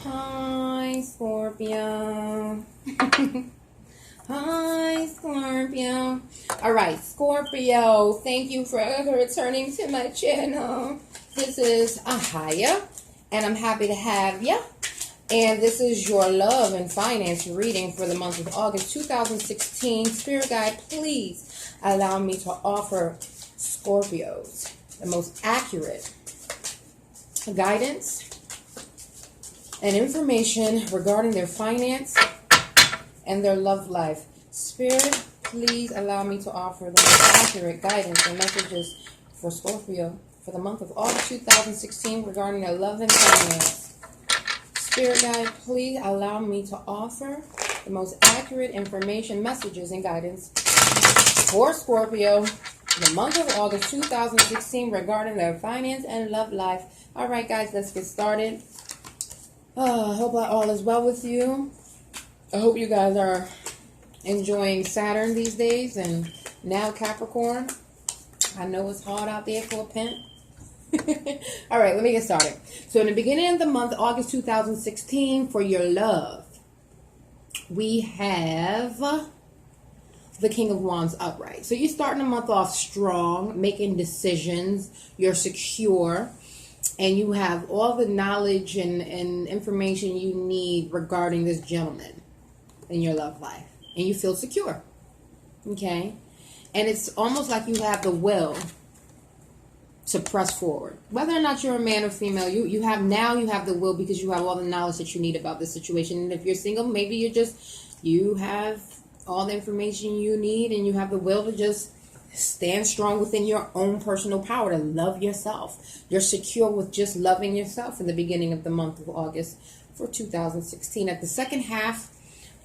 Hi, Scorpio. Hi, Scorpio. All right, Scorpio, thank you for returning to my channel. This is Ahaya, and I'm happy to have you. And this is your love and finance reading for the month of August 2016. Spirit guide, please allow me to offer Scorpios the most accurate guidance and information regarding their finance and their love life. Spirit, please allow me to offer the most accurate guidance and messages for Scorpio for the month of August 2016 regarding their love and finance. Spirit guide, please allow me to offer the most accurate information, messages, and guidance for Scorpio the month of August 2016 regarding their finance and love life. All right, guys, let's get started. I hope all is well with you. I hope you guys are enjoying Saturn these days and now Capricorn. I know it's hard out there for a pimp. All right, let me get started. So in the beginning of the month, August 2016, for your love, we have the King of Wands upright. So you're starting the month off strong, making decisions. You're secure. And you have all the knowledge and information you need regarding this gentleman in your love life. And you feel secure. Okay? And it's almost like you have the will to press forward. Whether or not you're a man or female, you have the will because you have all the knowledge that you need about the situation. And if you're single, maybe you have all the information you need and you have the will to just stand strong within your own personal power to love yourself. You're secure with just loving yourself in the beginning of the month of August for 2016. At the second half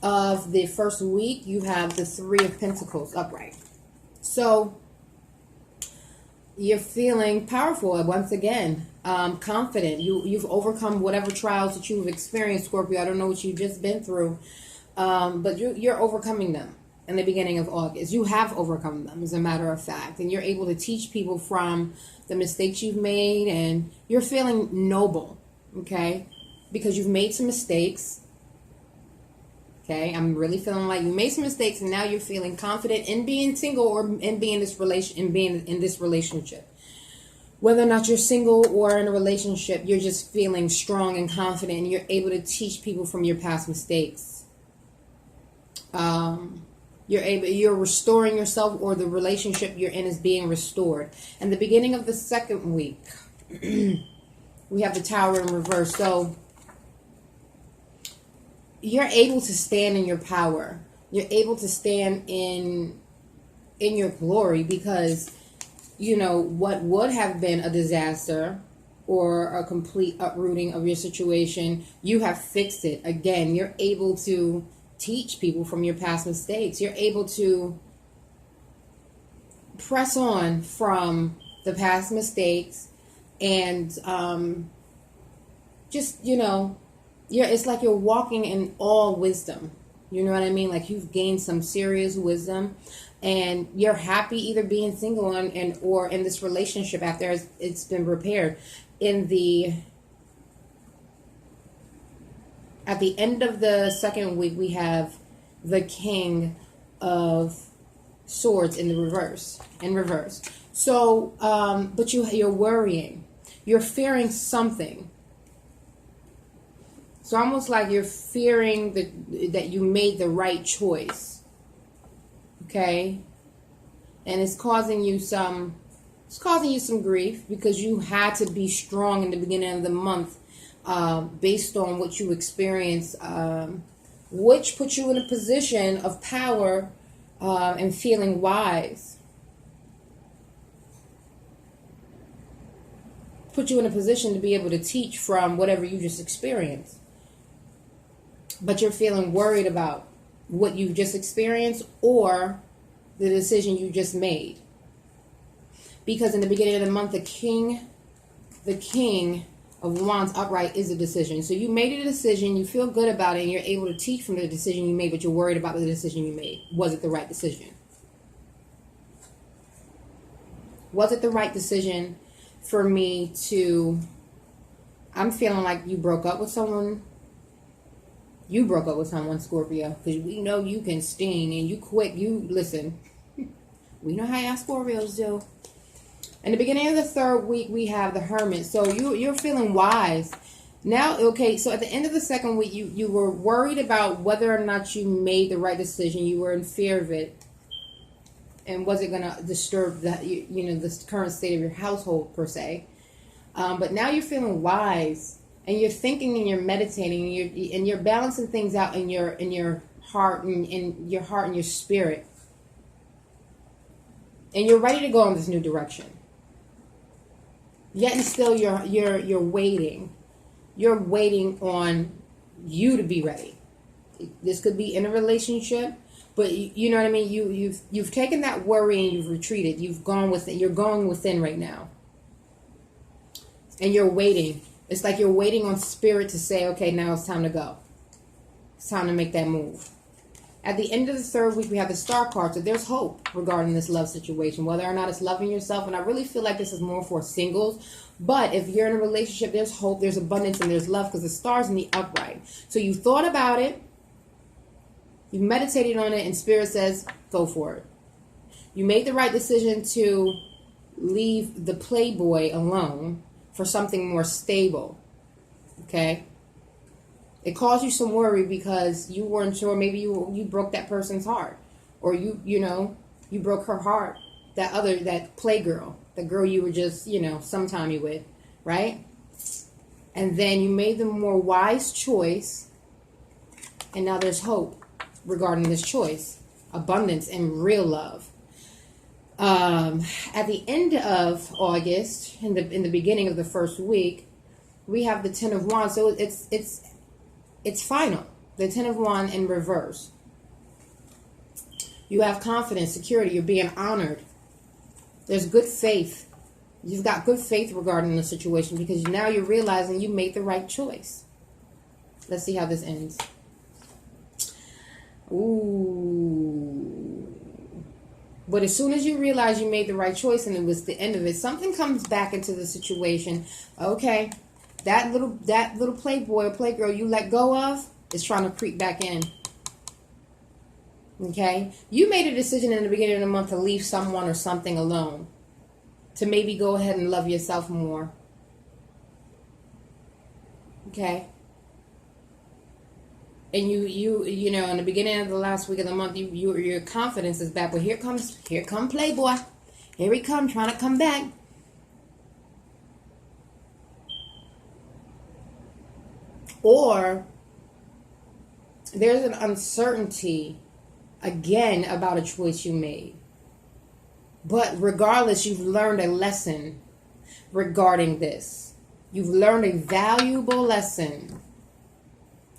of the first week, you have the Three of Pentacles upright. So you're feeling powerful once again, confident. You've overcome whatever trials that you've experienced, Scorpio. I don't know what you've just been through, but you're overcoming them. In the beginning of August, you have overcome them, as a matter of fact, and you're able to teach people from the mistakes you've made, and you're feeling noble, okay, because you've made some mistakes. Okay, I'm really feeling like you made some mistakes, and now you're feeling confident in being single or in being in this relationship. Whether or not you're single or in a relationship, you're just feeling strong and confident, and you're able to teach people from your past mistakes. You're restoring yourself, or the relationship you're in is being restored. And the beginning of the second week, we have the Tower in reverse. So you're able to stand in your power. You're able to stand in your glory because, what would have been a disaster or a complete uprooting of your situation, you have fixed it. Again, you're able to teach people from your past mistakes. You're able to press on from the past mistakes and it's like you're walking in all wisdom. You know what I mean? Like you've gained some serious wisdom and you're happy either being single or in this relationship after it's been repaired. At the end of the second week, we have the King of Swords in reverse. So, but you're worrying. You're fearing something. So almost like you're fearing that you made the right choice. Okay? And it's causing you some grief because you had to be strong in the beginning of the month. Based on what you experience, which puts you in a position of power and feeling wise. Put you in a position to be able to teach from whatever you just experienced. But you're feeling worried about what you just experienced or the decision you just made. Because in the beginning of the month, the King of Wands upright is a decision. So you made a decision, you feel good about it, and you're able to teach from the decision you made, but you're worried about the decision you made. Was it the right decision? Was it the right decision for me to... I'm feeling like you broke up with someone You broke up with someone, Scorpio, because we know you can sting and you quick. You listen. We know how y'all Scorpios do. In the beginning of the third week, we have the Hermit. So you're feeling wise. Now, okay, so at the end of the second week, you were worried about whether or not you made the right decision. You were in fear of it. And was it going to disturb the, the current state of your household, per se. But now you're feeling wise. And you're thinking and you're meditating. And you're balancing things out in your heart and in your heart and your spirit. And you're ready to go in this new direction. Yet and still you're waiting. You're waiting on you to be ready. This could be in a relationship, but you know what I mean? You've taken that worry and you've retreated. You've gone within. You're going within right now. And you're waiting. It's like you're waiting on spirit to say, okay, now it's time to go. It's time to make that move. At the end of the third week, we have the Star card. So there's hope regarding this love situation, whether or not it's loving yourself. And I really feel like this is more for singles. But if you're in a relationship, there's hope, there's abundance, and there's love because the star's in the upright. So you thought about it. You meditated on it, and Spirit says, go for it. You made the right decision to leave the playboy alone for something more stable. Okay? It caused you some worry because you weren't sure. Maybe you broke that person's heart. Or you broke her heart. That playgirl. The girl you were just, sometime you with. Right? And then you made the more wise choice. And now there's hope regarding this choice. Abundance and real love. At the end of August, in the beginning of the first week, we have the Ten of Wands. So it's final. The Ten of Wands in reverse. You have confidence, security. You're being honored. There's good faith. You've got good faith regarding the situation because now you're realizing you made the right choice. Let's see how this ends. Ooh. But as soon as you realize you made the right choice and it was the end of it, something comes back into the situation. Okay, that little playboy or playgirl you let go of is trying to creep back in. Okay? You made a decision in the beginning of the month to leave someone or something alone. To maybe go ahead and love yourself more. Okay? And you in the beginning of the last week of the month, your confidence is back. But here come playboy. Here he come, trying to come back. Or there's an uncertainty again about a choice you made. But regardless, you've learned a lesson regarding this. You've learned a valuable lesson.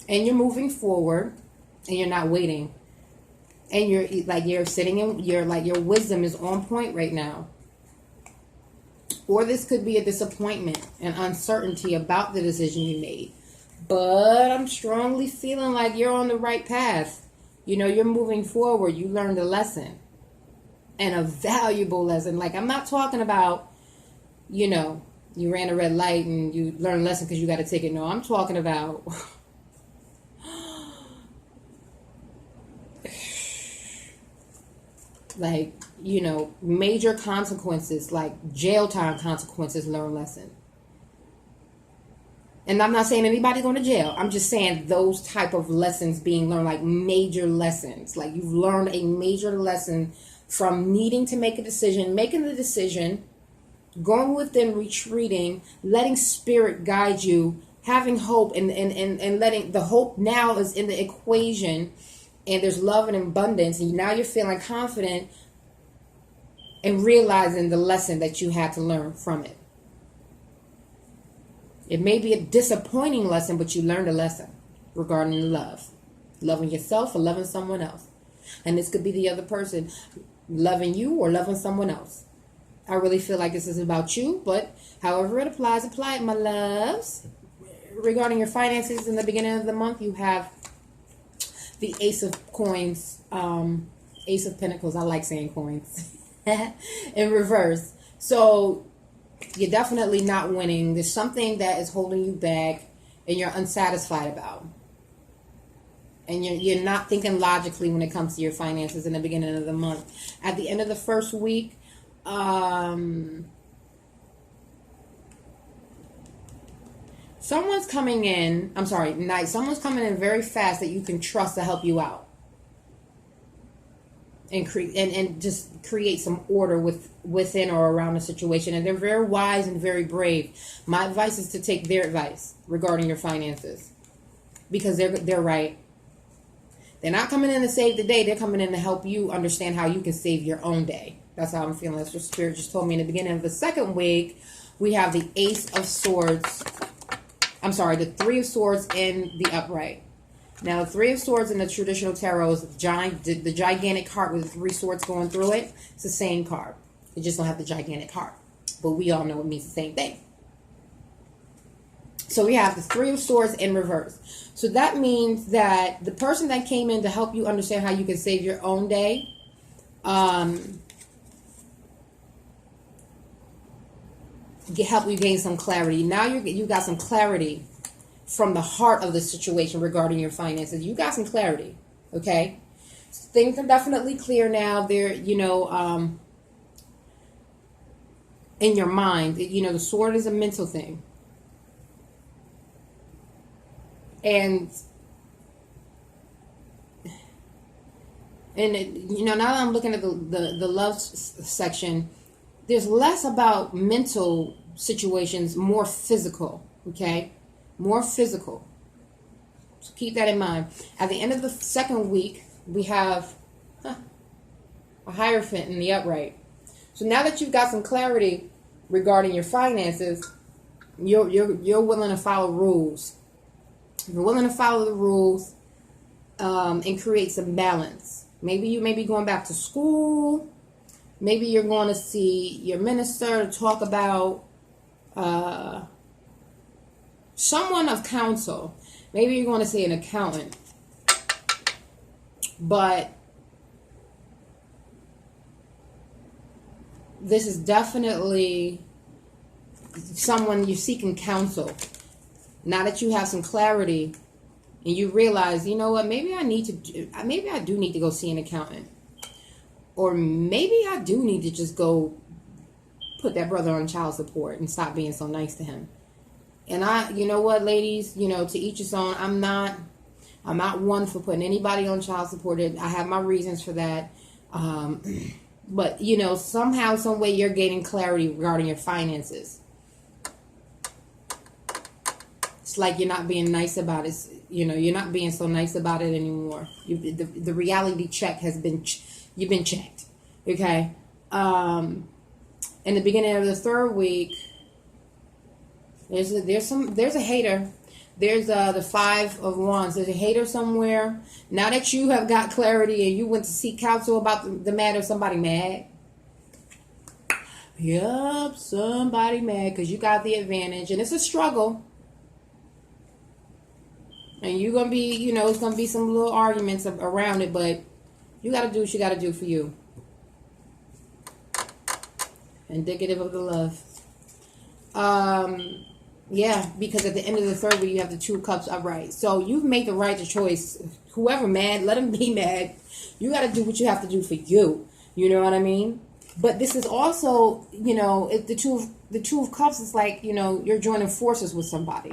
And you're moving forward and you're not waiting. And you're sitting in your wisdom is on point right now. Or this could be a disappointment and uncertainty about the decision you made. But I'm strongly feeling like you're on the right path. You're moving forward. You learned a lesson. And a valuable lesson. Like, I'm not talking about, you ran a red light and you learned a lesson because you got a ticket. No, I'm talking about major consequences, like jail time consequences, learn lesson. And I'm not saying anybody's going to jail. I'm just saying those type of lessons being learned, like major lessons. Like you've learned a major lesson from needing to make a decision, making the decision, going within, retreating, letting spirit guide you, having hope, and letting the hope now is in the equation, and there's love and abundance, and now you're feeling confident and realizing the lesson that you had to learn from it. It may be a disappointing lesson, but you learned a lesson regarding love. Loving yourself or loving someone else. And this could be the other person loving you or loving someone else. I really feel like this is about you, but however it applies, apply it, my loves. Regarding your finances in the beginning of the month, you have the Ace of Coins, Ace of Pentacles. I like saying coins. In reverse. So you're definitely not winning. There's something that is holding you back and you're unsatisfied about. And you're not thinking logically when it comes to your finances in the beginning of the month. At the end of the first week, someone's coming in, someone's coming in very fast that you can trust to help you out. And just create some order within or around the situation. And they're very wise and very brave. My advice is to take their advice regarding your finances. Because they're right. They're not coming in to save the day. They're coming in to help you understand how you can save your own day. That's how I'm feeling. That's what Spirit just told me in the beginning of the second week. We have the Ace of Swords. The Three of Swords in the upright. Now, the Three of Swords in the traditional tarot is the gigantic heart with the three swords going through it. It's the same card. It just don't have the gigantic heart. But we all know it means the same thing. So we have the Three of Swords in reverse. So that means that the person that came in to help you understand how you can save your own day, help you gain some clarity. Now you got some clarity from the heart of the situation regarding your finances. You got some clarity, okay? Things are definitely clear now. They're, in your mind. The sword is a mental thing. And now that I'm looking at the love section, there's less about mental situations, more physical, okay? More physical. So keep that in mind. At the end of the second week, we have a Hierophant in the upright. So now that you've got some clarity regarding your finances, you're willing to follow rules. You're willing to follow the rules and create some balance. Maybe you may be going back to school. Maybe you're going to see your minister to talk about someone of counsel. Maybe you're going to see an accountant. But this is definitely someone you're seeking counsel. Now that you have some clarity and you realize, you know what, maybe I do need to go see an accountant. Or maybe I do need to just go put that brother on child support and stop being so nice to him. And you know what, ladies, to each his own. I'm not one for putting anybody on child support. I have my reasons for that. But, somehow, some way you're gaining clarity regarding your finances. It's like you're not being nice about it. You're not being so nice about it anymore. The reality check has been, you've been checked. Okay. In the beginning of the third week, there's a hater. There's the Five of Wands. There's a hater somewhere. Now that you have got clarity and you went to seek counsel about the matter, somebody mad. Yup, somebody mad because you got the advantage. And it's a struggle. And you're going to be, it's going to be some little arguments around it, but you got to do what you got to do for you. Indicative of the love. Yeah, because at the end of the third week, you have the Two of Cups upright. So you've made the right choice. Whoever mad, let them be mad. You got to do what you have to do for you. You know what I mean? But this is also, the Two of Cups is like, you're joining forces with somebody.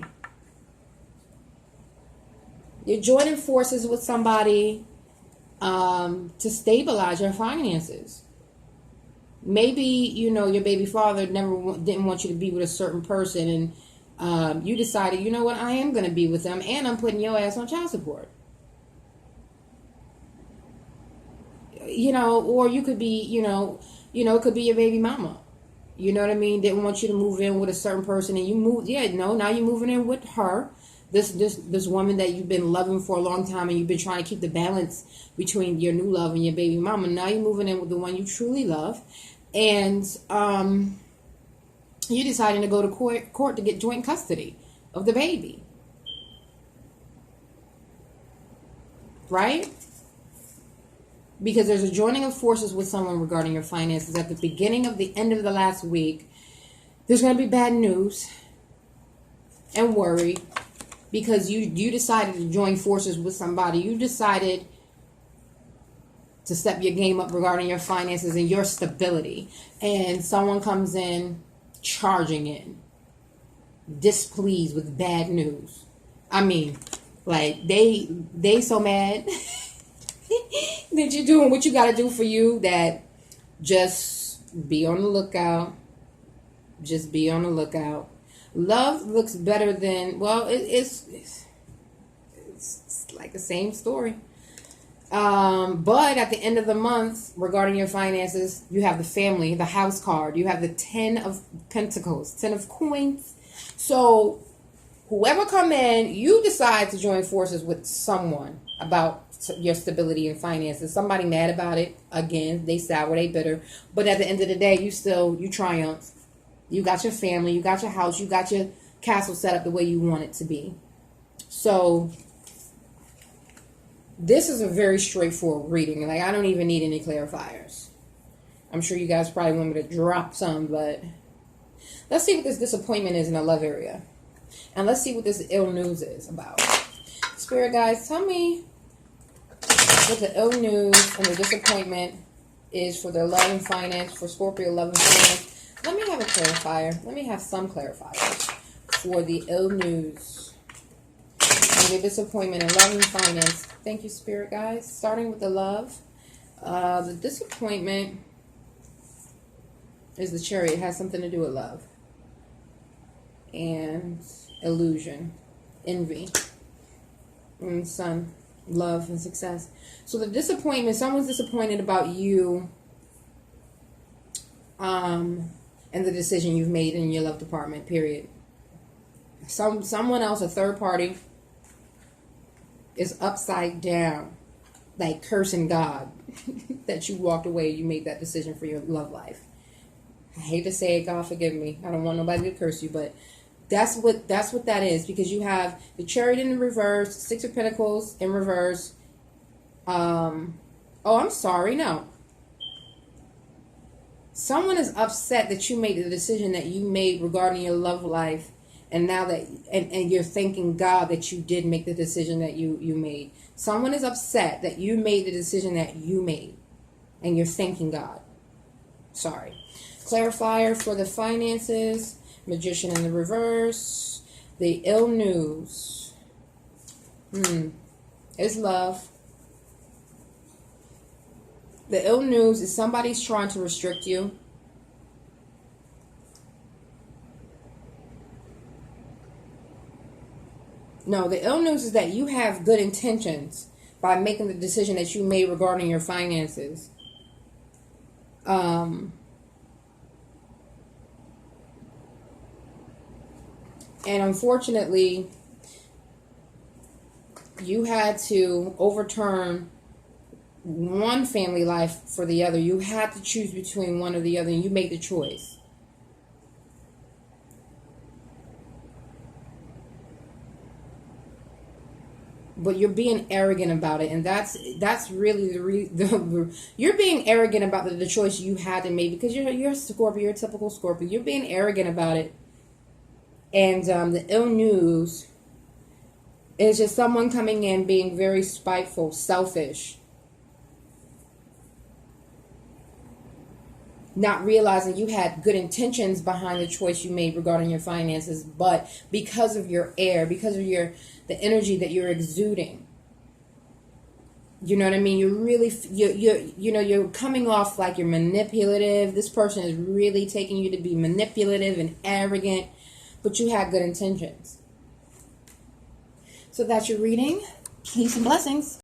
You're joining forces with somebody to stabilize your finances. Maybe, your baby father didn't want you to be with a certain person, and you decided, you know what, I am going to be with them, and I'm putting your ass on child support. Or you could be, it could be your baby mama. You know what I mean? Didn't want you to move in with a certain person, and you moved. Yeah, no, now you're moving in with her. This woman that you've been loving for a long time, and you've been trying to keep the balance between your new love and your baby mama. Now you're moving in with the one you truly love, and you're deciding to go to court to get joint custody of the baby. Right? Because there's a joining of forces with someone regarding your finances. At the end of the last week, there's going to be bad news and worry. because you decided to join forces with somebody. You decided to step your game up regarding your finances and your stability. And someone comes in charging in, displeased with bad news. I mean, like they so mad that you're doing what you got to do for you, that just be on the lookout. Just be on the lookout. Love looks better than, well, it's like the same story. But at the end of the month, regarding your finances, you have the family, the house card. You have the 10 of Pentacles, 10 of Coins. So whoever come in, you decide to join forces with someone about your stability and finances. Somebody mad about it. Again, they sour, they bitter. But at the end of the day, you triumph. You got your family, you got your house, you got your castle set up the way you want it to be. So this is a very straightforward reading. Like, I don't even need any clarifiers. I'm sure you guys probably want me to drop some, but let's see what this disappointment is in the love area. And let's see what this ill news is about. Spirit guides, tell me what the ill news and the disappointment is for their love and finance, for Scorpio love and finance. Let me have a clarifier. Let me have some clarifiers for the ill news and the disappointment in love and finance. Thank you, Spirit guys. Starting with the love. The disappointment is the Chariot. It has something to do with love and illusion, envy, and Sun, love and success. So the disappointment, someone's disappointed about you and the decision you've made in your love department, period. Someone else, a third party, is upside down, like cursing God that you walked away, you made that decision for your love life. I hate to say it, God forgive me. I don't want nobody to curse you, but that's what that is, because you have the Chariot in the reverse, Six of Pentacles in reverse. Oh, I'm sorry, no. Someone is upset that you made the decision that you made regarding your love life, and now that and you're thanking God that you did make the decision that you made. Someone is upset that you made the decision that you made, and you're thanking God. Sorry. Clarifier for the finances, Magician in the reverse, the ill news. Is love. The ill news is somebody's trying to restrict you. No, the ill news is that you have good intentions by making the decision that you made regarding your finances. And unfortunately, you had to overturn one family life for the other. You had to choose between one or the other, and you made the choice. But you're being arrogant about it, and that's really you're being arrogant about the choice you had to make, because you're a Scorpio, you're a typical Scorpio. You're being arrogant about it, and the ill news is just someone coming in being very spiteful, selfish, not realizing you had good intentions behind the choice you made regarding your finances, but because of your air, because of the energy that you're exuding, you know what I mean? You're really, you're coming off like you're manipulative. This person is really taking you to be manipulative and arrogant, but you had good intentions. So that's your reading. Peace and blessings.